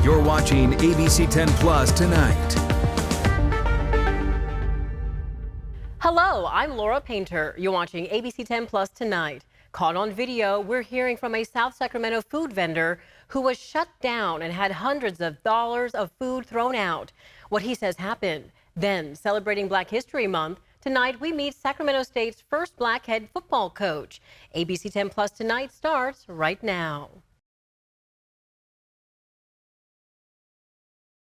You're watching ABC10 Plus Tonight. Hello, I'm Laura Painter. You're watching ABC10 Plus Tonight. Caught on video, we're hearing from a South Sacramento food vendor who was shut down and had hundreds of dollars of food thrown out. What he says happened. Then, celebrating Black History Month, tonight we meet Sacramento State's first black head football coach. ABC10 Plus Tonight starts right now.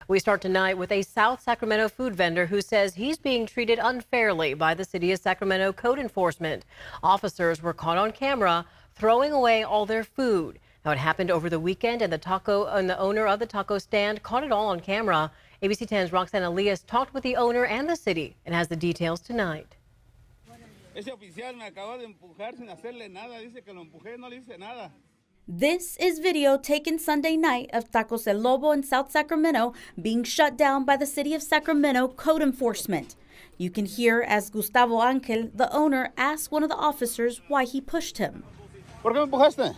We start tonight with a South Sacramento food vendor who says he's being treated unfairly by the city of Sacramento code enforcement. Officers were caught on camera throwing away all their food. Now, it happened over the weekend, and the owner of the taco stand caught it all on camera. ABC 10's Roxanne Elias talked with the owner and the city and has the details tonight. This is video taken Sunday night of Tacos El Lobo in South Sacramento being shut down by the city of Sacramento code enforcement. You can hear as Gustavo Angel, the owner, asks one of the officers why he pushed him. ¿Por qué me empujaste?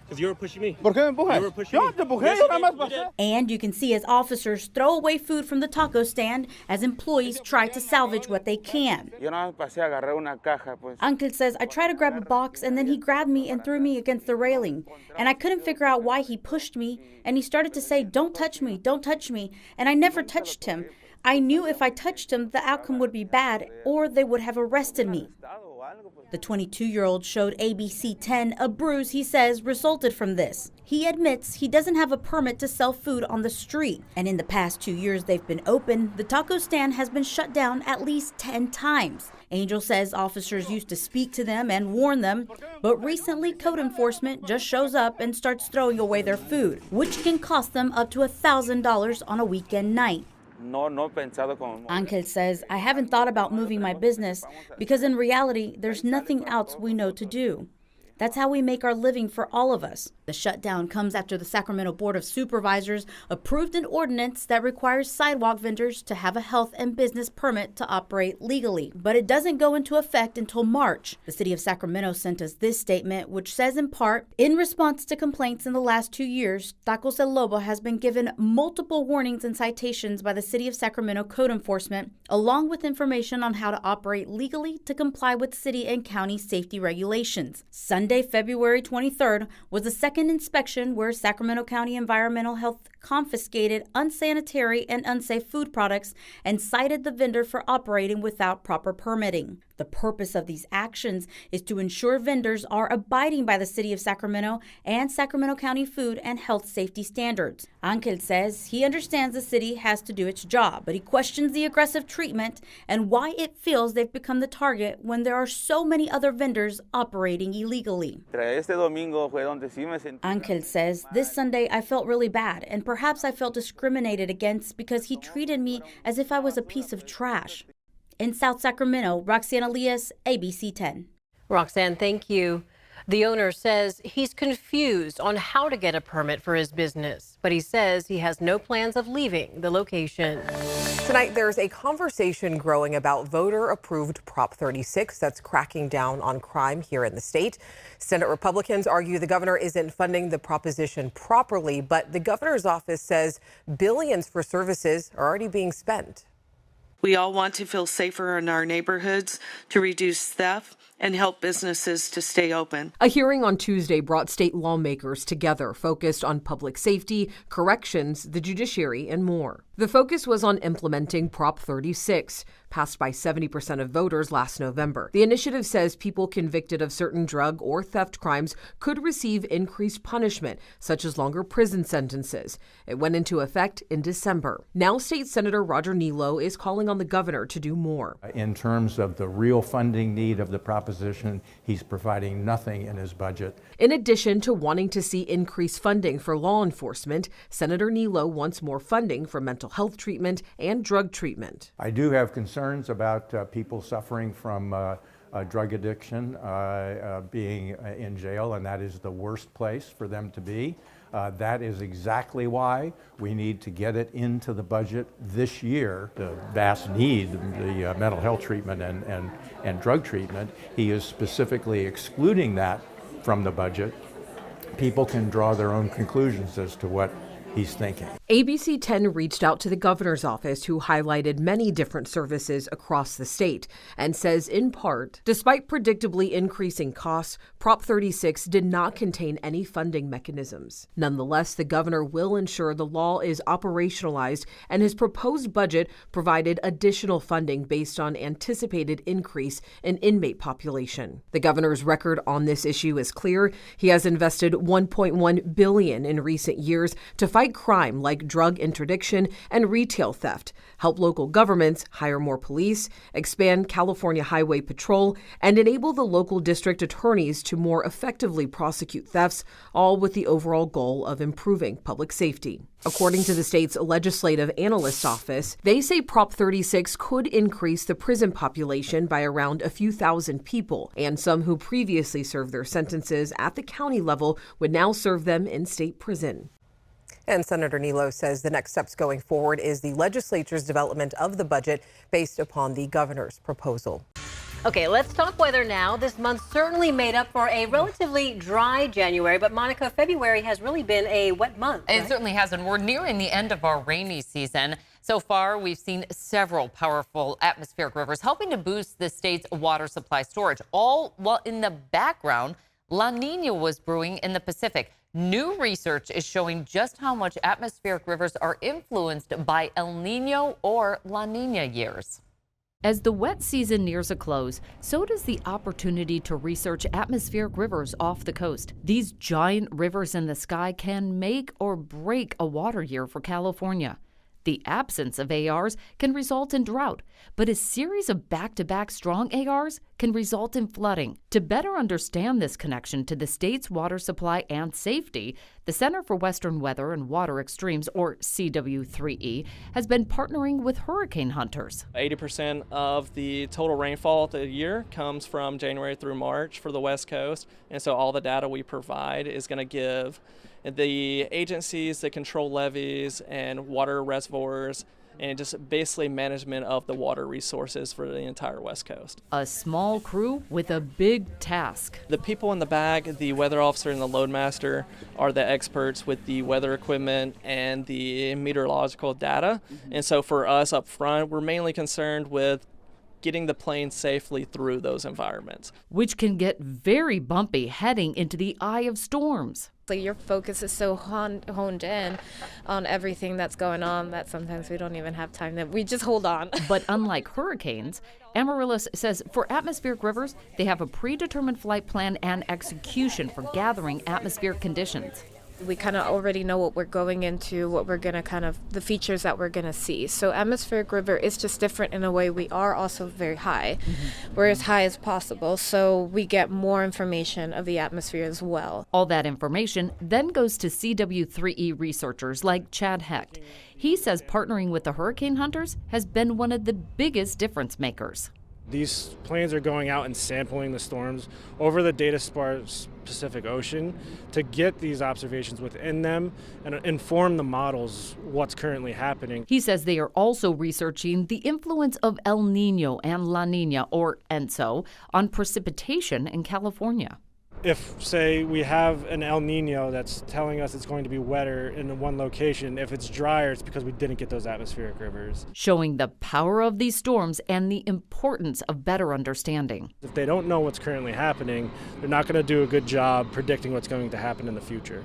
Because you were pushing me. ¿Por qué me empujas? You were pushing Yo me. te empujé, Yes, yo you nada did. más You pasé. And you can see as officers throw away food from the taco stand as employees try to salvage what they can. Yo nada más pasé, agarré una caja, pues. Angel says, I tried to grab a box and then he grabbed me and threw me against the railing. And I couldn't figure out why he pushed me. And he started to say, don't touch me, don't touch me. And I never touched him. I knew if I touched him, the outcome would be bad or they would have arrested me. The 22-year-old showed ABC10 a bruise he says resulted from this. He admits he doesn't have a permit to sell food on the street. And in the past 2 years they've been open, the taco stand has been shut down at least 10 times. Angel says officers used to speak to them and warn them, but recently code enforcement just shows up and starts throwing away their food, which can cost them up to $1,000 on a weekend night. Angel says, I haven't thought about moving my business because in reality, there's nothing else we know to do. That's how we make our living for all of us. The shutdown comes after the Sacramento Board of Supervisors approved an ordinance that requires sidewalk vendors to have a health and business permit to operate legally. But it doesn't go into effect until March. The city of Sacramento sent us this statement, which says in part, in response to complaints in the last 2 years, Tacos El Lobo has been given multiple warnings and citations by the city of Sacramento code enforcement, along with information on how to operate legally to comply with city and county safety regulations. Sunday, February 23rd, was the second inspection where Sacramento County Environmental Health confiscated unsanitary and unsafe food products and cited the vendor for operating without proper permitting. The purpose of these actions is to ensure vendors are abiding by the city of Sacramento and Sacramento County food and health safety standards. Angel says he understands the city has to do its job, but he questions the aggressive treatment and why it feels they've become the target when there are so many other vendors operating illegally. Angel says, this Sunday I felt really bad, and perhaps I felt discriminated against because he treated me as if I was a piece of trash. In South Sacramento, Roxanne Elias, ABC 10. Roxanne, thank you. The owner says he's confused on how to get a permit for his business, but he says he has no plans of leaving the location. Tonight, there's a conversation growing about voter-approved Prop 36 that's cracking down on crime here in the state. Senate Republicans argue the governor isn't funding the proposition properly, but the governor's office says billions for services are already being spent. We all want to feel safer in our neighborhoods, to reduce theft, and help businesses to stay open. A hearing on Tuesday brought state lawmakers together, focused on public safety, corrections, the judiciary, and more. The focus was on implementing Prop 36, passed by 70% of voters last November. The initiative says people convicted of certain drug or theft crimes could receive increased punishment, such as longer prison sentences. It went into effect in December. Now, State Senator Roger Nilo is calling on the governor to do more. In terms of the real funding need of the proposition, he's providing nothing in his budget. In addition to wanting to see increased funding for law enforcement, Senator Nilo wants more funding for mental health treatment and drug treatment. I do have concerns about people suffering from drug addiction being in jail, and that is the worst place for them to be. That is exactly why we need to get it into the budget this year. The vast need, the mental health treatment and drug treatment, he is specifically excluding that from the budget. People can draw their own conclusions as to what he's thinking. ABC 10 reached out to the governor's office, who highlighted many different services across the state and says, in part, despite predictably increasing costs, Prop 36 did not contain any funding mechanisms. Nonetheless, the governor will ensure the law is operationalized, and his proposed budget provided additional funding based on anticipated increase in inmate population. The governor's record on this issue is clear. He has invested $1.1 billion in recent years to fight crime like drug interdiction and retail theft, help local governments hire more police, expand California Highway Patrol, and enable the local district attorneys to more effectively prosecute thefts, all with the overall goal of improving public safety. According to the state's Legislative Analyst's Office, they say Prop 36 could increase the prison population by around a few thousand people, and some who previously served their sentences at the county level would now serve them in state prison. And Senator Nilo says the next steps going forward is the legislature's development of the budget based upon the governor's proposal. Okay, let's talk weather now. This month certainly made up for a relatively dry January, but Monica, February has really been a wet month. Right? It certainly has, and we're nearing the end of our rainy season. So far, we've seen several powerful atmospheric rivers helping to boost the state's water supply storage. All while in the background, La Nina was brewing in the Pacific. New research is showing just how much atmospheric rivers are influenced by El Nino or La Nina years. As the wet season nears a close, so does the opportunity to research atmospheric rivers off the coast. These giant rivers in the sky can make or break a water year for California. The absence of ARs can result in drought, but a series of back-to-back strong ARs can result in flooding. To better understand this connection to the state's water supply and safety, the Center for Western Weather and Water Extremes, or CW3E, has been partnering with hurricane hunters. 80% of the total rainfall of the year comes from January through March for the West Coast, and so all the data we provide is going to give the agencies that control levees and water reservoirs and just basically management of the water resources for the entire West Coast. A small crew with a big task. The people in the back, the weather officer and the loadmaster, are the experts with the weather equipment and the meteorological data. And so for us up front, we're mainly concerned with getting the plane safely through those environments, which can get very bumpy heading into the eye of storms. Like your focus is so honed in on everything that's going on that sometimes we don't even have time to, we just hold on. But unlike hurricanes, Amaryllis says for atmospheric rivers, they have a predetermined flight plan and execution for gathering atmospheric conditions. We kind of already know what we're going into, what we're going to the features that we're going to see. So atmospheric river is just different in a way. We are also very high. We're as high as possible, so we get more information of the atmosphere as well. All that information then goes to CW3E researchers like Chad Hecht. He says partnering with the hurricane hunters has been one of the biggest difference makers. These planes are going out and sampling the storms over the data sparse Pacific Ocean to get these observations within them and inform the models what's currently happening. He says they are also researching the influence of El Nino and La Nina, or ENSO, on precipitation in California. If, say, we have an El Nino that's telling us it's going to be wetter in one location, if it's drier, it's because we didn't get those atmospheric rivers. Showing the power of these storms and the importance of better understanding. If they don't know what's currently happening, they're not going to do a good job predicting what's going to happen in the future.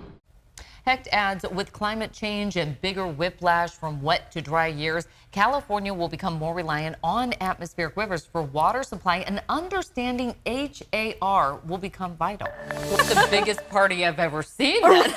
Hecht adds, with climate change and bigger whiplash from wet to dry years, California will become more reliant on atmospheric rivers for water supply, and understanding HAR will become vital. It's the biggest party I've ever seen. Right?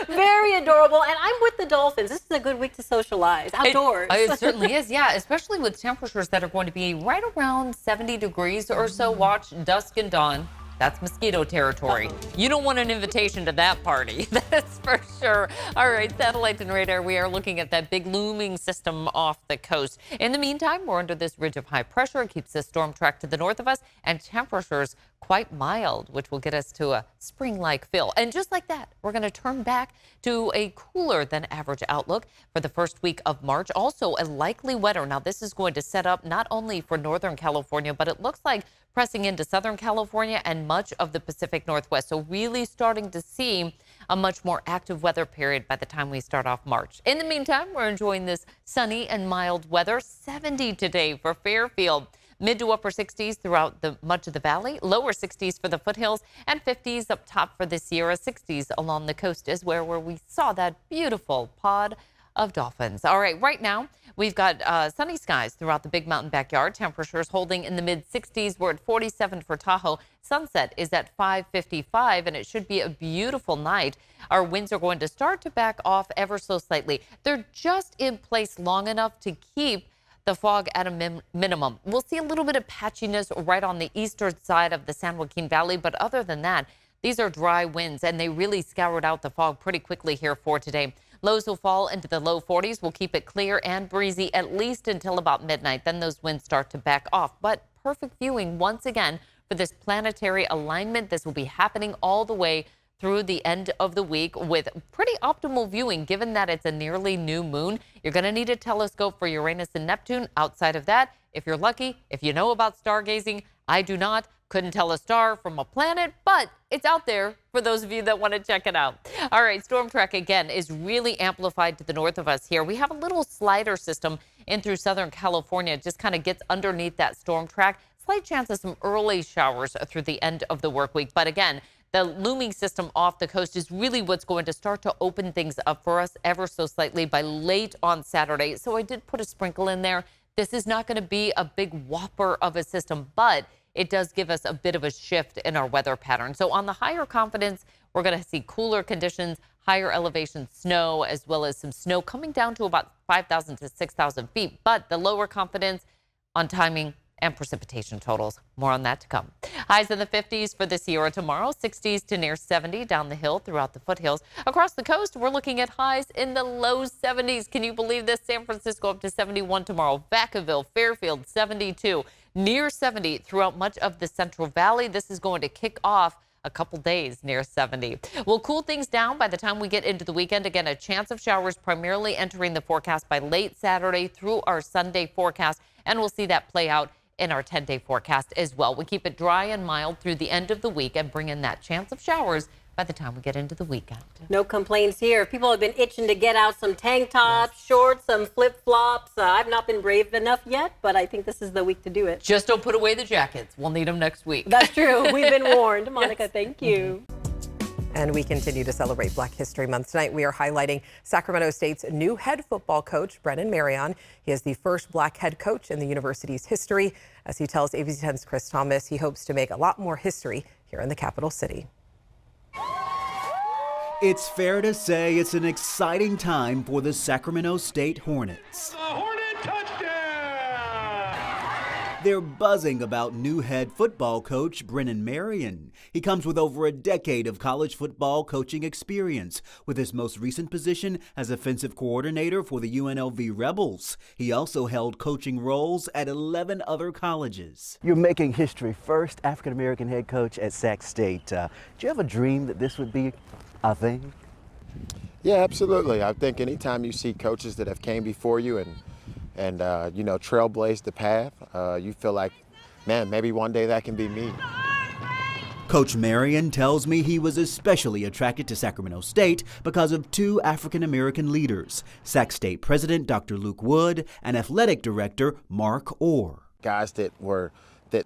Very adorable. And I'm with the dolphins. This is a good week to socialize outdoors. It certainly is, yeah, especially with temperatures that are going to be right around 70 degrees or so. Watch dusk and dawn. That's mosquito territory. You don't want an invitation to that party, that's for sure. All right, satellite and radar, we are looking at that big looming system off the coast. In the meantime, we're under this ridge of high pressure. It keeps the storm track to the north of us, and temperatures quite mild, which will get us to a spring-like feel. And just like that, we're going to turn back to a cooler than average outlook for the first week of March. Also, a likely wetter. Now, this is going to set up not only for Northern California, but it looks like pressing into Southern California and much of the Pacific Northwest. So really starting to see a much more active weather period by the time we start off March. In the meantime, we're enjoying this sunny and mild weather. 70 today for Fairfield. Mid to upper 60s throughout much of the valley, lower 60s for the foothills, and 50s up top for the Sierra, 60s along the coast is where we saw that beautiful pod of dolphins. All right, right now we've got sunny skies throughout the Big Mountain backyard. Temperatures holding in the mid 60s. We're at 47 for Tahoe. Sunset is at 5:55, and it should be a beautiful night. Our winds are going to start to back off ever so slightly. They're just in place long enough to keep the fog at a minimum. We'll see a little bit of patchiness right on the eastern side of the San Joaquin Valley, but other than that, these are dry winds, and they really scoured out the fog pretty quickly here for today. Lows will fall into the low 40s. We'll keep it clear and breezy at least until about midnight. Then those winds start to back off. But perfect viewing once again for this planetary alignment. This will be happening all the way through the end of the week with pretty optimal viewing, given that it's a nearly new moon. You're going to need a telescope for Uranus and Neptune. Outside of that, if you're lucky, if you know about stargazing, I do not. Couldn't tell a star from a planet, but it's out there for those of you that want to check it out. All right, storm track again is really amplified to the north of us here. We have a little slider system in through Southern California. It just kind of gets underneath that storm track. Slight chance of some early showers through the end of the work week. But again, the looming system off the coast is really what's going to start to open things up for us ever so slightly by late on Saturday. So I did put a sprinkle in there. This is not going to be a big whopper of a system, but it does give us a bit of a shift in our weather pattern. So on the higher confidence, we're going to see cooler conditions, higher elevation snow, as well as some snow coming down to about 5,000 to 6,000 feet. But the lower confidence on timing and precipitation totals. More on that to come. Highs in the 50s for the Sierra tomorrow, 60s to near 70 down the hill throughout the foothills. Across the coast, we're looking at highs in the low 70s. Can you believe this? San Francisco up to 71 tomorrow. Vacaville, Fairfield, 72. Near 70 throughout much of the Central Valley. This is going to kick off a couple days near 70. We'll cool things down by the time we get into the weekend. Again, a chance of showers primarily entering the forecast by late Saturday through our Sunday forecast, and we'll see that play out in our 10-day forecast as well. We keep it dry and mild through the end of the week and bring in that chance of showers by the time we get into the weekend. No complaints here. People have been itching to get out some tank tops, shorts, some flip-flops. I've not been brave enough yet, but I think this is the week to do it. Just don't put away the jackets. We'll need them next week. That's true. We've been warned. Monica, yes. Thank you. And we continue to celebrate Black History Month. Tonight, we are highlighting Sacramento State's new head football coach, Brennan Marion. He is the first Black head coach in the university's history. As he tells ABC10's Chris Thomas, he hopes to make a lot more history here in the capital city. It's fair to say it's an exciting time for the Sacramento State Hornets. They're buzzing about new head football coach Brennan Marion. He comes with over a decade of college football coaching experience, with his most recent position as offensive coordinator for the UNLV Rebels. He also held coaching roles at 11 other colleges. You're making history, first African-American head coach at Sac State. Do you have a dream that this would be a thing? Yeah, absolutely. I think anytime you see coaches that have came before you and you know, trailblazed the path, you feel like, man, maybe one day that can be me. Coach Marion tells me he was especially attracted to Sacramento State because of two African-American leaders, Sac State President Dr. Luke Wood and Athletic Director Mark Orr. Guys that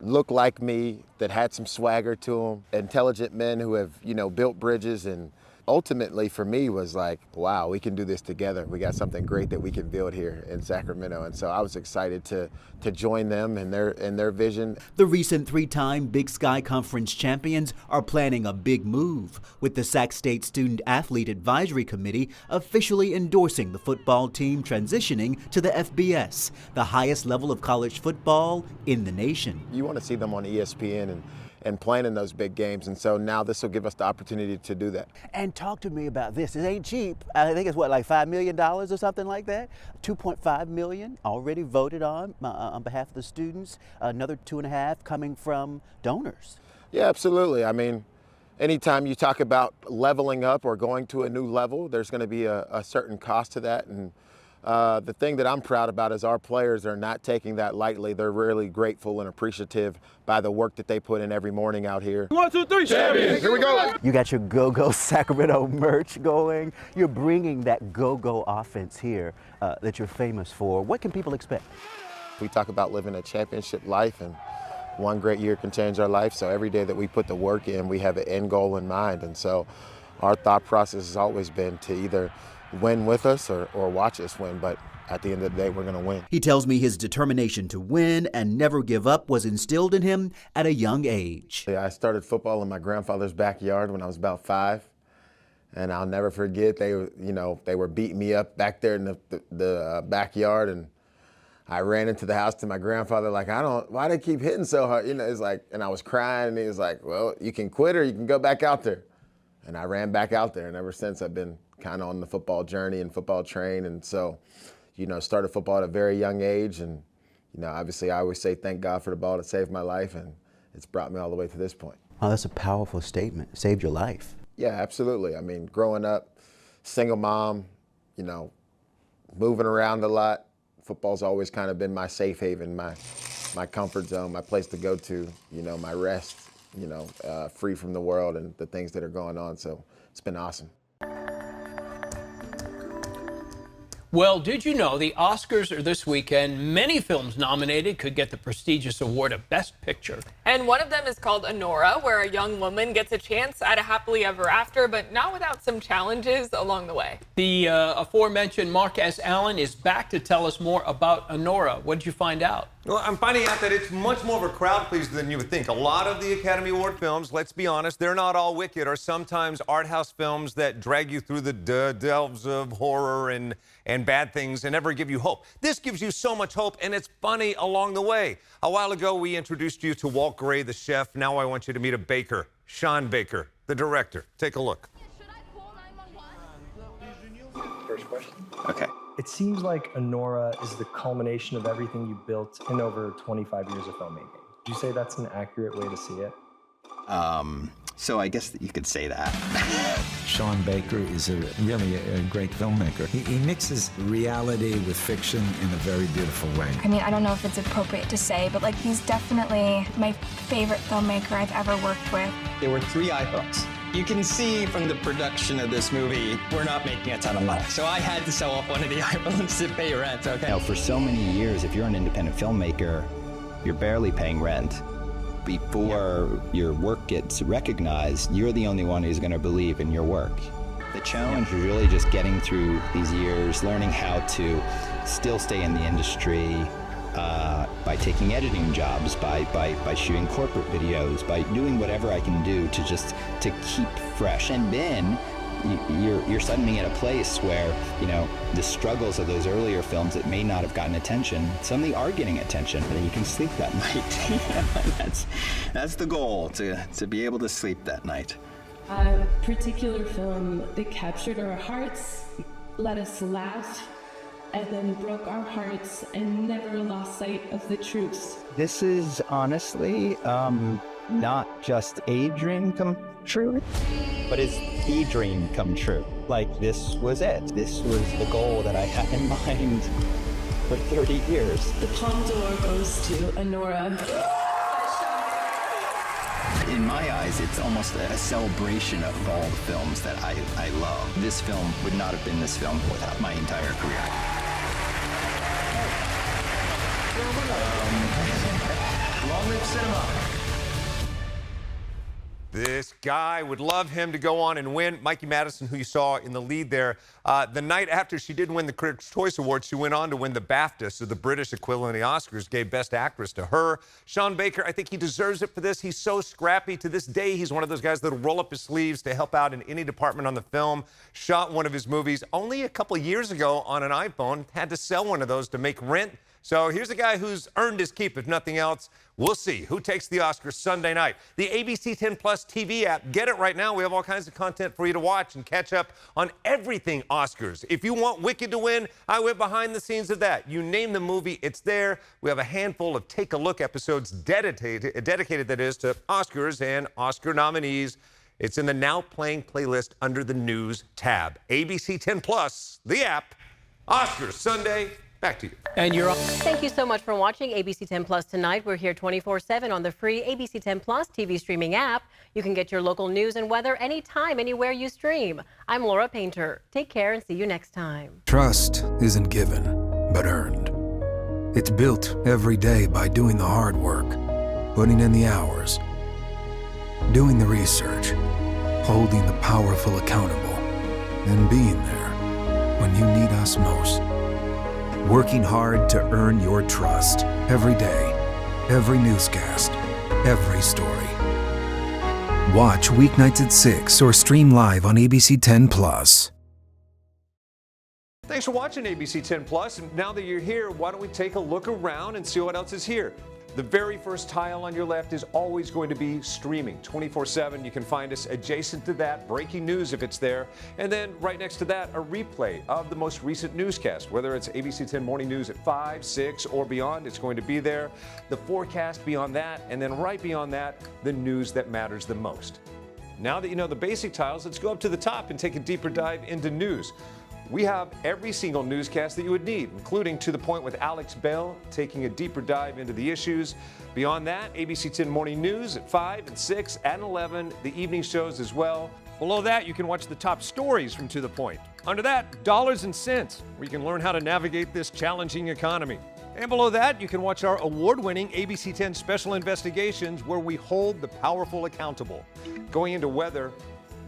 look like me, that had some swagger to them, intelligent men who have, you know, built bridges, and ultimately for me was like, wow, we can do this together. We got something great that we can build here in Sacramento. And so I was excited to join them in their vision. The recent three-time Big Sky Conference champions are planning a big move, with the Sac State Student Athlete Advisory Committee officially endorsing the football team transitioning to the FBS, the highest level of college football in the nation. You want to see them on ESPN and playing in those big games, and so now this will give us the opportunity to do that. And talk to me about this. It ain't cheap. I think it's what, like $5 million or something like that? $2.5 million already voted on behalf of the students. Another 2.5 coming from donors. Yeah, absolutely. I mean, anytime you talk about leveling up or going to a new level, there's going to be a certain cost to that, and The thing that I'm proud about is our players are not taking that lightly. They're really grateful and appreciative by the work that they put in every morning out here. 1, 2, 3, champions! Here we go! You got your Go-Go Sacramento merch going. You're bringing that Go-Go offense here that you're famous for. What can people expect? We talk about living a championship life, and one great year can change our life. So every day that we put the work in, we have an end goal in mind. And so our thought process has always been to either win with us or watch us win. But at the end of the day, we're going to win. He tells me his determination to win and never give up was instilled in him at a young age. I started football in my grandfather's backyard when I was about 5. And I'll never forget, they were beating me up back there in the backyard. And I ran into the house to my grandfather, like, why they keep hitting so hard? It's like, and I was crying, and he was like, well, you can quit or you can go back out there. And I ran back out there, and ever since I've been kind of on the football journey and football train. And so, started football at a very young age. And, obviously I always say thank God for the ball that saved my life, and it's brought me all the way to this point. Oh, that's a powerful statement. It saved your life. Yeah, absolutely. I mean, growing up, single mom, moving around a lot, football's always kind of been my safe haven, my comfort zone, my place to go to, my rest, free from the world and the things that are going on. So it's been awesome. Well, did you know the Oscars are this weekend? Many films nominated could get the prestigious award of Best Picture. And one of them is called Honora, where a young woman gets a chance at a happily ever after, but not without some challenges along the way. The aforementioned Mark S. Allen is back to tell us more about Honora. What did you find out? Well, I'm finding out that it's much more of a crowd pleaser than you would think. A lot of the Academy Award films, let's be honest, they're not all wicked, are sometimes art house films that drag you through the delves of horror and bad things and never give you hope. This gives you so much hope, and it's funny along the way. A while ago, we introduced you to Walt Gray, the chef. Now I want you to meet a baker, Sean Baker, the director. Take a look. First question. Okay. It seems like Honora is the culmination of everything you built in over 25 years of filmmaking. Would you say that's an accurate way to see it? So I guess that you could say that. Sean Baker is really a great filmmaker. He mixes reality with fiction in a very beautiful way. I mean, I don't know if it's appropriate to say, but he's definitely my favorite filmmaker I've ever worked with. There were 3 iPhones. You can see from the production of this movie, we're not making a ton of money. So I had to sell off one of the iPhones to pay rent, okay? Now, for so many years, if you're an independent filmmaker, you're barely paying rent. Before your work gets recognized, you're the only one who's going to believe in your work. The challenge is really just getting through these years, learning how to still stay in the industry, by taking editing jobs, by shooting corporate videos, by doing whatever I can do to keep fresh. And then you're suddenly at a place where, the struggles of those earlier films that may not have gotten attention, suddenly are getting attention, and then you can sleep that night. That's the goal, to be able to sleep that night. A particular film that captured our hearts, let us laugh, and then broke our hearts and never lost sight of the truth. This is honestly not just a dream come true, but it's the dream come true. This was it. This was the goal that I had in mind for 30 years. The Palme d'Or goes to Honora. In my eyes, it's almost a celebration of all the films that I love. This film would not have been this film without my entire career. Long live cinema. This guy would love him to go on and win. Mikey Madison, who you saw in the lead there, the night after she did win the Critics' Choice Award, she went on to win the BAFTA, so the British equivalent of the Oscars, gave Best Actress to her. Sean Baker, I think he deserves it for this. He's so scrappy. To this day, he's one of those guys that'll roll up his sleeves to help out in any department on the film. Shot one of his movies only a couple years ago on an iPhone, had to sell one of those to make rent. So here's a guy who's earned his keep, if nothing else. We'll see who takes the Oscars Sunday night. The ABC10 Plus TV app. Get it right now. We have all kinds of content for you to watch and catch up on everything Oscars. If you want Wicked to win, I went behind the scenes of that. You name the movie, it's there. We have a handful of Take a Look episodes dedicated that is, to Oscars and Oscar nominees. It's in the Now Playing playlist under the News tab. ABC10 Plus, the app. Oscars Sunday. Back to you. And you're on. Thank you so much for watching ABC 10 Plus tonight. We're here 24/7 on the free ABC 10 Plus TV streaming app. You can get your local news and weather anytime, anywhere you stream. I'm Laura Painter. Take care and see you next time. Trust isn't given, but earned. It's built every day by doing the hard work, putting in the hours, doing the research, holding the powerful accountable, and being there when you need us most. Working hard to earn your trust every day, every newscast, every story. Watch weeknights at 6 or stream live on ABC 10 Plus. Thanks for watching ABC 10 Plus. And now that you're here, why don't we take a look around and see what else is here? The very first tile on your left is always going to be streaming 24/7. You can find us adjacent to that, breaking news if it's there. And then right next to that, a replay of the most recent newscast. Whether it's ABC 10 Morning News at 5, 6, or beyond, it's going to be there. The forecast beyond that, and then right beyond that, the news that matters the most. Now that you know the basic tiles, let's go up to the top and take a deeper dive into news. We have every single newscast that you would need, including To the Point with Alex Bell, taking a deeper dive into the issues. Beyond that, ABC 10 Morning News at 5 and 6 and 11, the evening shows as well. Below that, you can watch the top stories from To the Point. Under that, Dollars and Cents, where you can learn how to navigate this challenging economy. And below that, you can watch our award-winning ABC 10 Special Investigations, where we hold the powerful accountable. Going into weather,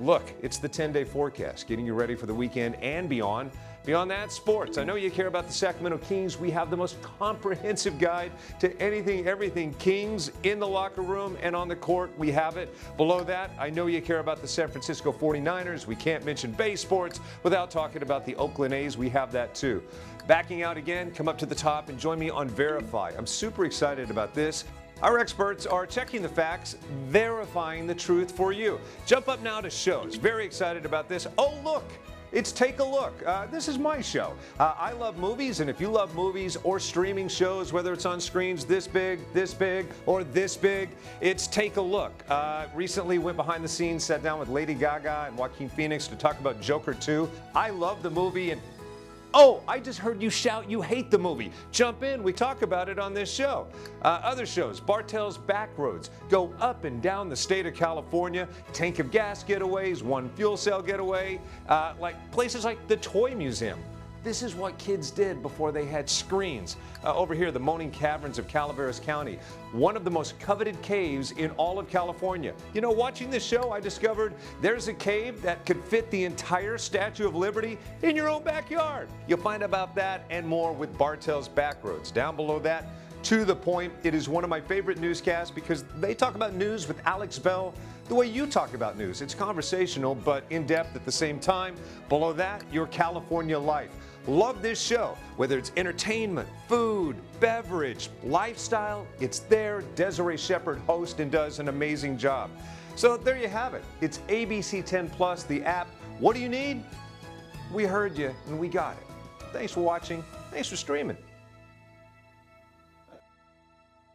look, it's the 10-day forecast, getting you ready for the weekend and beyond. Beyond that, sports. I know you care about the Sacramento Kings. We have the most comprehensive guide to anything, everything Kings in the locker room and on the court. We have it. Below that, I know you care about the San Francisco 49ers. We can't mention Bay Sports without talking about the Oakland A's. We have that too. Backing out again, come up to the top and join me on Verify. I'm super excited about this. Our experts are checking the facts, verifying the truth for you. Jump up now to shows. Very excited about this. Oh, look. It's Take a Look. This is my show. I love movies, and if you love movies or streaming shows, whether it's on screens this big, or this big, it's Take a Look. Recently went behind the scenes, sat down with Lady Gaga and Joaquin Phoenix to talk about Joker 2. I love the movie, and oh, I just heard you shout you hate the movie. Jump in, we talk about it on this show. Other shows, Bartell's Backroads, go up and down the state of California, tank of gas getaways, one fuel cell getaway, like places like the Toy Museum. This is what kids did before they had screens. Over here, the Moaning Caverns of Calaveras County, one of the most coveted caves in all of California. You know, watching this show, I discovered there's a cave that could fit the entire Statue of Liberty in your own backyard. You'll find about that and more with Bartell's Backroads. Down below that, To the Point. It is one of my favorite newscasts because they talk about news with Alex Bell the way you talk about news. It's conversational, but in-depth at the same time. Below that, Your California Life. Love this show. Whether it's entertainment, food, beverage, lifestyle, it's there. Desiree Shepherd hosts and does an amazing job. So there you have it. It's ABC 10 Plus, the app. What do you need? We heard you and we got it. Thanks for watching. Thanks for streaming.